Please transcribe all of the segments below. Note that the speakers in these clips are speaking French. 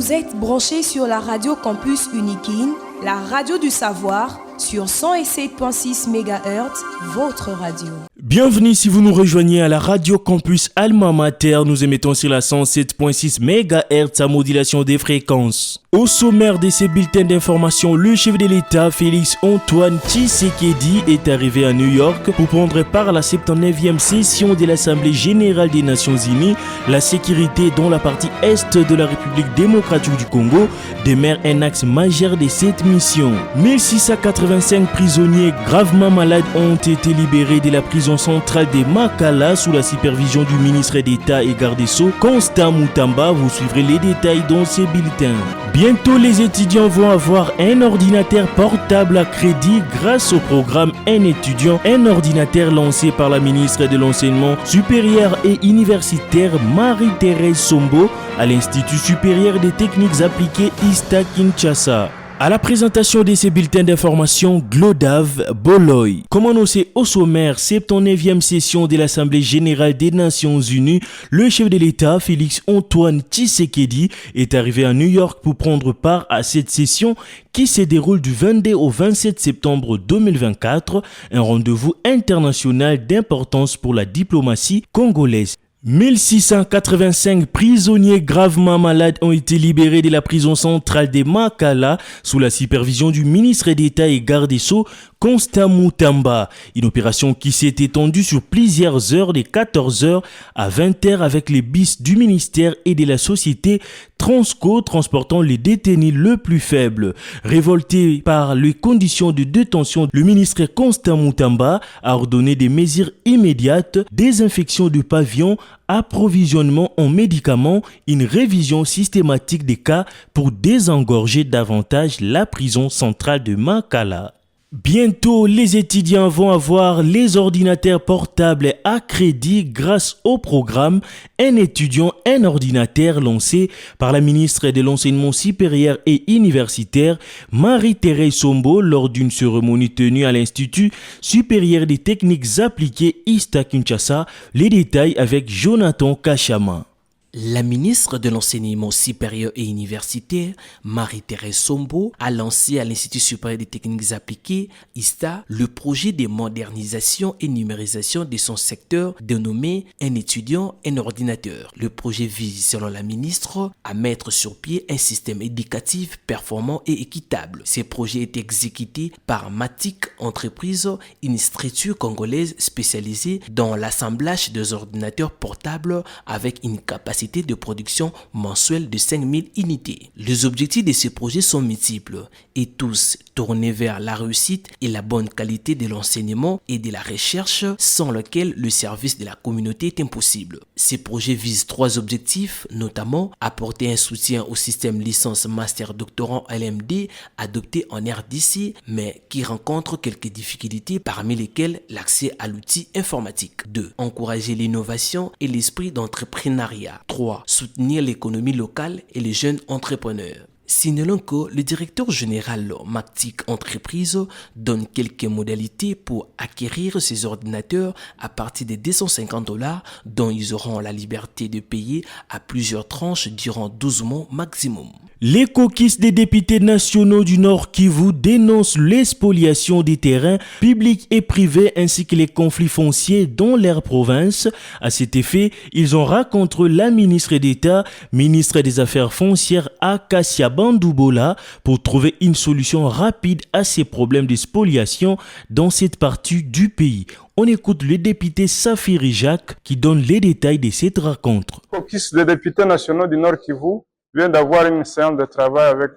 Vous êtes branchés sur la radio Campus Unikin, la radio du savoir, sur 107.6 MHz, votre radio. Bienvenue si vous nous rejoignez à la radio Campus Alma Mater. Nous émettons sur la 107.6 MHz à modulation des fréquences. Au sommaire de ces bulletins d'information, le chef de l'État, Félix Antoine Tshisekedi, est arrivé à New York pour prendre part à la 79e session de l'Assemblée générale des Nations Unies. La sécurité dans la partie est de la République démocratique du Congo demeure un axe majeur de cette mission. 1685 prisonniers gravement malades ont été libérés de la prison centrale de Makala sous la supervision du ministre d'État et garde des Sceaux, Constant Mutamba. Vous suivrez les détails dans ces bulletins. Bientôt, les étudiants vont avoir un ordinateur portable à crédit grâce au programme Un étudiant, un ordinateur lancé par la ministre de l'Enseignement supérieur et universitaire Marie-Thérèse Sombo à l'Institut supérieur des techniques appliquées ISTA Kinshasa. À la présentation de ces bulletins d'information, Glodav Boloy. Comme annoncé au sommaire, 79e session de l'Assemblée générale des Nations Unies, le chef de l'État, Félix Antoine Tshisekedi, est arrivé à New York pour prendre part à cette session qui se déroule du 22 au 27 septembre 2024, un rendez-vous international d'importance pour la diplomatie congolaise. 1685 prisonniers gravement malades ont été libérés de la prison centrale de Makala sous la supervision du ministre d'État et garde des Sceaux, Constant Mutamba. Une opération qui s'est étendue sur plusieurs heures de 14h à 20h avec les bus du ministère et de la société Transco transportant les détenus le plus faibles. Révolté par les conditions de détention, le ministre Constant Mutamba a ordonné des mesures immédiates, désinfection de pavillons, approvisionnement en médicaments, une révision systématique des cas pour désengorger davantage la prison centrale de Makala. Bientôt, les étudiants vont avoir les ordinateurs portables à crédit grâce au programme Un étudiant, un ordinateur lancé par la ministre de l'Enseignement supérieur et universitaire Marie-Thérèse Sombo lors d'une cérémonie tenue à l'Institut supérieur des techniques appliquées ISTA Kinshasa. Les détails avec Jonathan Kachama. La ministre de l'Enseignement supérieur et universitaire, Marie-Thérèse Sombo, a lancé à l'Institut supérieur des techniques appliquées, ISTA, le projet de modernisation et numérisation de son secteur dénommé Un étudiant, un ordinateur. Le projet vise, selon la ministre, à mettre sur pied un système éducatif performant et équitable. Ce projet est exécuté par Matic Entreprise, une structure congolaise spécialisée dans l'assemblage des ordinateurs portables avec une capacité de production mensuelle de 5000 unités. Les objectifs de ce projet sont multiples et tous tournés vers la réussite et la bonne qualité de l'enseignement et de la recherche sans lequel le service de la communauté est impossible. Ces projets visent 3 objectifs, notamment apporter un soutien au système licence master doctorant LMD adopté en RDC mais qui rencontre quelques difficultés parmi lesquelles l'accès à l'outil informatique. 2. Encourager l'innovation et l'esprit d'entrepreneuriat. 3. Soutenir l'économie locale et les jeunes entrepreneurs. Signalons que le directeur général Matic Entreprise donne quelques modalités pour acquérir ces ordinateurs à partir de $250 dont ils auront la liberté de payer à plusieurs tranches durant 12 mois maximum. Les caucus des députés nationaux du Nord Kivu dénoncent l'expoliation des terrains publics et privés ainsi que les conflits fonciers dans leur province. À cet effet, ils ont rencontré la ministre d'État, ministre des Affaires foncières Akasia Bandoubola pour trouver une solution rapide à ces problèmes de spoliation dans cette partie du pays. On écoute le député Safiri Jacques qui donne les détails de cette rencontre. Caucus des députés nationaux du Nord Kivu vient d'avoir une séance de travail avec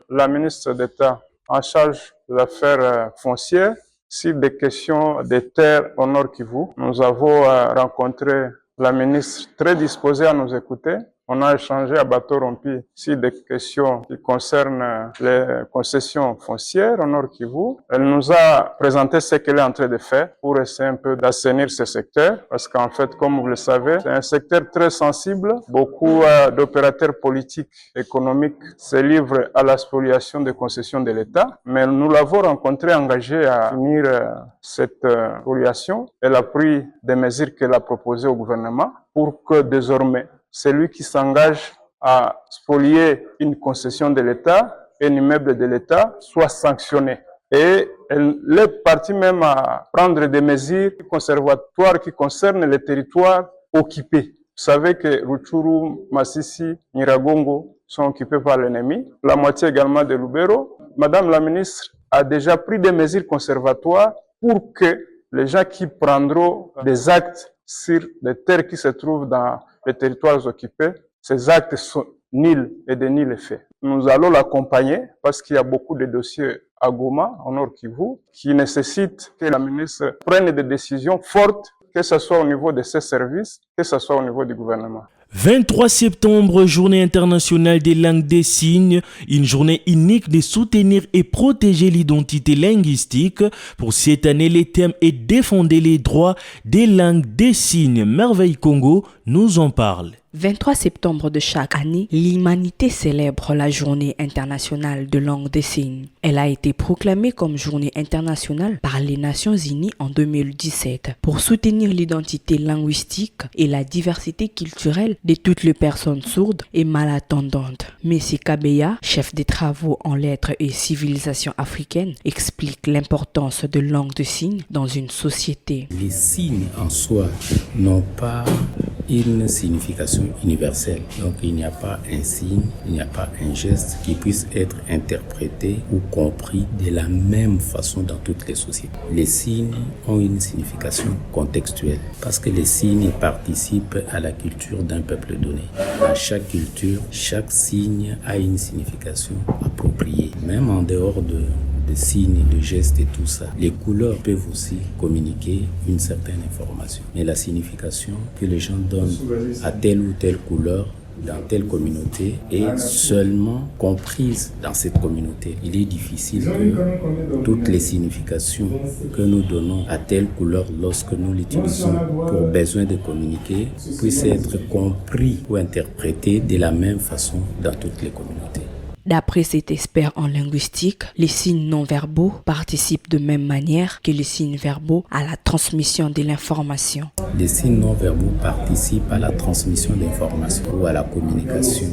la ministre d'État en charge des affaires foncières sur des questions des terres au Nord Kivu. Nous avons rencontré la ministre très disposée à nous écouter. On a échangé à bateau rompu sur des questions qui concernent les concessions foncières au Nord Kivu. Elle nous a présenté ce qu'elle est en train de faire pour essayer un peu d'assainir ce secteur. Parce qu'en fait, comme vous le savez, c'est un secteur très sensible. Beaucoup d'opérateurs politiques, économiques se livrent à la spoliation des concessions de l'État. Mais nous l'avons rencontrée engagée à finir cette spoliation. Elle a pris des mesures qu'elle a proposées au gouvernement pour que désormais, celui qui s'engage à spolier une concession de l'État, un immeuble de l'État, soit sanctionnée. Et elle est partie même à prendre des mesures conservatoires qui concernent les territoires occupés. Vous savez que Rutshuru, Masisi, Nyiragongo sont occupés par l'ennemi, la moitié également de Lubero. Madame la ministre a déjà pris des mesures conservatoires pour que les gens qui prendront des actes sur les terres qui se trouvent dans les territoires occupés, ces actes sont nuls et de nul effet. Nous allons l'accompagner parce qu'il y a beaucoup de dossiers à Goma, en Nord Kivu, qui nécessitent que la ministre prenne des décisions fortes, que ce soit au niveau de ses services, que ce soit au niveau du gouvernement. 23 septembre, journée internationale des langues des signes, une journée unique de soutenir et protéger l'identité linguistique. Pour cette année, le thème est défendre les droits des langues des signes. Merveille Congo nous en parle. 23 septembre de chaque année, l'humanité célèbre la journée internationale de langue des signes. Elle a été proclamée comme journée internationale par les Nations Unies en 2017 pour soutenir l'identité linguistique et la diversité culturelle de toutes les personnes sourdes et malentendantes. Messi Kabeya, chef des travaux en lettres et civilisation africaine, explique l'importance de langue de signes dans une société. Les signes en soi n'ont pas une signification universelle. Donc il n'y a pas un signe, il n'y a pas un geste qui puisse être interprété ou compris de la même façon dans toutes les sociétés. Les signes ont une signification contextuelle parce que les signes participent à la culture d'un peuple donné. Dans chaque culture, chaque signe a une signification appropriée. Même en dehors de signes, de gestes et tout ça, les couleurs peuvent aussi communiquer une certaine information. Mais la signification que les gens donnent à telle ou telle couleur dans telle communauté est seulement comprise dans cette communauté. Il est difficile que toutes les significations que nous donnons à telle couleur lorsque nous l'utilisons pour besoin de communiquer puissent être compris ou interprétés de la même façon dans toutes les communautés. D'après cet expert en linguistique, les signes non-verbaux participent de même manière que les signes verbaux à la transmission de l'information. Les signes non-verbaux participent à la transmission d'informations ou à la communication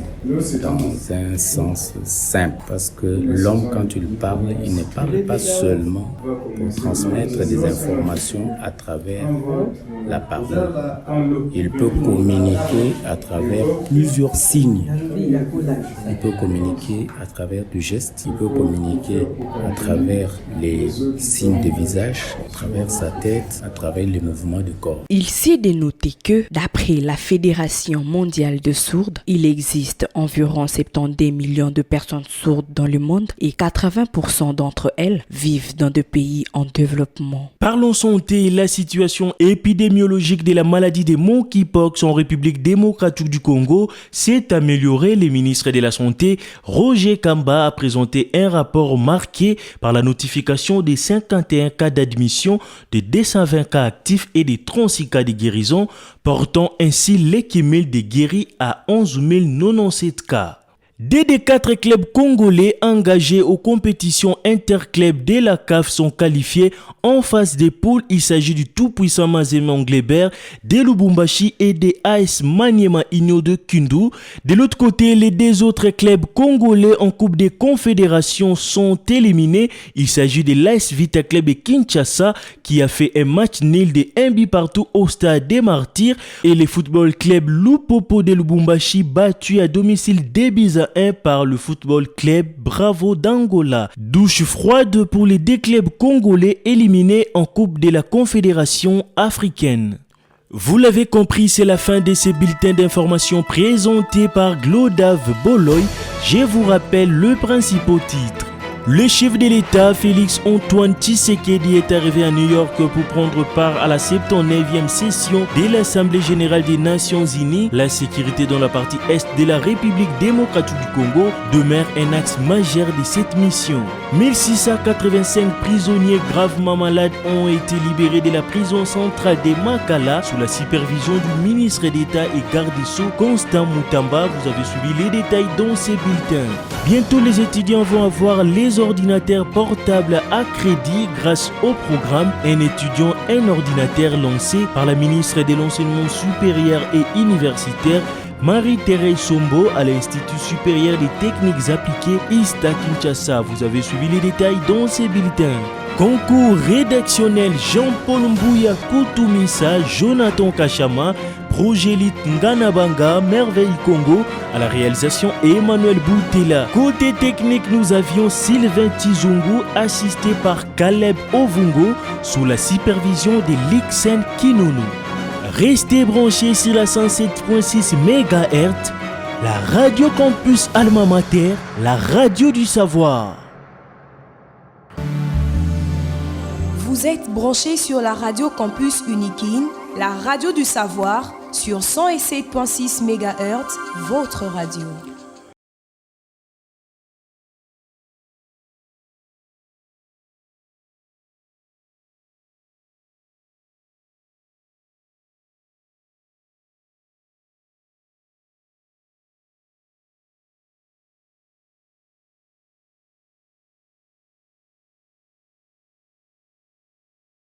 dans un sens simple. Parce que l'homme, quand il parle, il ne parle pas seulement pour transmettre des informations à travers la parole. Il peut communiquer à travers plusieurs signes. Il peut communiquer à travers du geste, il peut communiquer à travers les signes de visage, à travers sa tête, à travers les mouvements du corps. Il s'est dénoté que, d'après la Fédération mondiale de sourdes, il existe environ 72 millions de personnes sourdes dans le monde et 80% d'entre elles vivent dans des pays en développement. Parlons santé, la situation épidémiologique de la maladie des monkeypox en République démocratique du Congo s'est améliorée. Le ministre de la Santé, Roger Kamba, a présenté un rapport marqué par la notification des 51 cas d'admission, de 220 cas actifs et des 36 cas de guérison, portant ainsi l'équilibre des guéris à 11 097 cas. Des 4 clubs congolais engagés aux compétitions interclubs de la CAF sont qualifiés en phase des poules. Il s'agit du tout-puissant Mazembe Anglebert de Lubumbashi et des AS Maniema Union de Kindu. De l'autre côté, les 2 autres clubs congolais en Coupe des Confédérations sont éliminés. Il s'agit de l'AS Vita Club de Kinshasa qui a fait un match nul de 1 but partout au stade des Martyrs et le Football Club Lupopo de Lubumbashi battu à domicile 2-1 par le Football Club Bravo d'Angola. Douche froide pour les 2 clubs congolais éliminés en Coupe de la Confédération africaine. Vous l'avez compris, c'est la fin de ces bulletins d'information présentés par Glodave Boloy. Je vous rappelle le principal titre. Le chef de l'État, Félix Antoine Tshisekedi, est arrivé à New York pour prendre part à la 79e session de l'Assemblée générale des Nations unies. La sécurité dans la partie est de la République démocratique du Congo demeure un axe majeur de cette mission. 1685 prisonniers gravement malades ont été libérés de la prison centrale de Makala sous la supervision du ministre d'État et garde des Sceaux Constant Moutamba. Vous avez suivi les détails dans ces bulletins. Bientôt, les étudiants vont avoir les ordinateurs portables à crédit grâce au programme Un étudiant, un ordinateur lancé par la ministre de l'Enseignement supérieur et universitaire Marie-Thérèse Sombo à l'Institut supérieur des techniques appliquées ISTA Kinshasa. Vous avez suivi les détails dans ces bulletins. Concours rédactionnel Jean-Paul Mbouya Koutoumissa, Jonathan Kachama, Projet Lit Nganabanga, Merveille Congo, à la réalisation Emmanuel Boutela. Côté technique, nous avions Sylvain Tizungu, assisté par Caleb Ovungo, sous la supervision de Lixen Kinonu. Restez branchés sur la 107.6 MHz, la Radio Campus Alma Mater, la radio du savoir. Vous êtes branchés sur la Radio Campus Unikin, la radio du savoir, sur 107.6 MHz, votre radio.